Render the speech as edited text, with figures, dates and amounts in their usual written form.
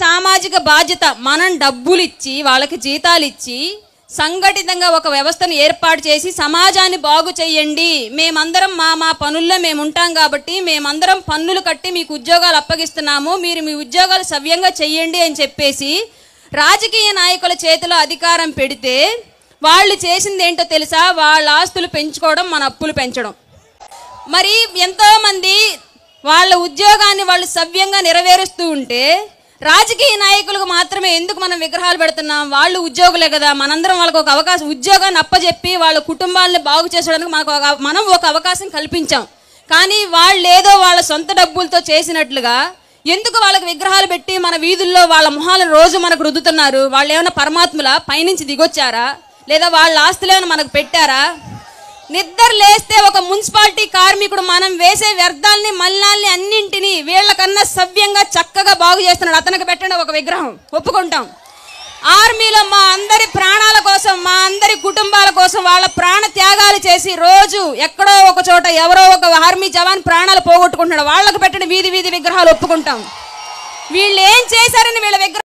సామాజిక బాధ్యత. మనం డబ్బులు ఇచ్చి వాళ్ళకి జీతాలు ఇచ్చి సంఘటితంగా ఒక వ్యవస్థను ఏర్పాటు చేసి సమాజాన్ని బాగు చేయండి, మేమందరం మా పనుల్లో మేము ఉంటాం కాబట్టి మేమందరం పన్నులు కట్టి మీకు ఉద్యోగాలు అప్పగిస్తున్నాము, మీరు మీ ఉద్యోగాలు సవ్యంగా చెయ్యండి అని చెప్పేసి రాజకీయ నాయకుల చేతిలో అధికారం పెడితే వాళ్ళు చేసింది ఏంటో తెలుసా? వాళ్ళ ఆస్తులు పెంచుకోవడం, మన అప్పులు పెంచడం. మరి ఎంతోమంది వాళ్ళ ఉద్యోగాన్ని వాళ్ళు సవ్యంగా నెరవేరుస్తూ ఉంటే రాజకీయ నాయకులకు మాత్రమే ఎందుకు మనం విగ్రహాలు పెడుతున్నాం? వాళ్ళు ఉద్యోగులే కదా, మనందరం వాళ్ళకు ఒక అవకాశం, ఉద్యోగాన్ని అప్పచెప్పి వాళ్ళ కుటుంబాలను బాగు చేసడానికి మనం ఒక అవకాశం కల్పించాం. కానీ వాళ్ళు ఏదో వాళ్ళ సొంత డబ్బులతో చేసినట్లుగా ఎందుకు వాళ్ళకి విగ్రహాలు పెట్టి మన వీధుల్లో వాళ్ళ మొహాలను రోజు మనకు రుద్దుతున్నారు? వాళ్ళు ఏమైనా పరమాత్ముల పైనుంచి దిగొచ్చారా? లేదా వాళ్ళ ఆస్తులు ఏమైనా మనకు పెట్టారా? నిద్ర లేస్తే ఒక మున్సిపాలిటీ కార్మికుడు మనం వేసే వ్యర్థాలని మల్లాల్ని అన్నింటినీ వీళ్ళకన్నా సవ్యంగా చక్కగా బాగు చేస్తున్నాడు, అతనికి పెట్టండి ఒక విగ్రహం, ఒప్పుకుంటాం. ఆర్మీలో మా అందరి ప్రాణాల కోసం, మా అందరి కుటుంబాల కోసం వాళ్ళ ప్రాణ త్యాగాలు చేసి రోజు ఎక్కడో ఒక చోట ఎవరో ఒక ఆర్మీ జవాన్ ప్రాణాలు పోగొట్టుకుంటున్నాడు, వాళ్ళకు పెట్టండి వీధి వీధి విగ్రహాలు, ఒప్పుకుంటాం. వీళ్ళు ఏం చేశారని వీళ్ళ విగ్రహం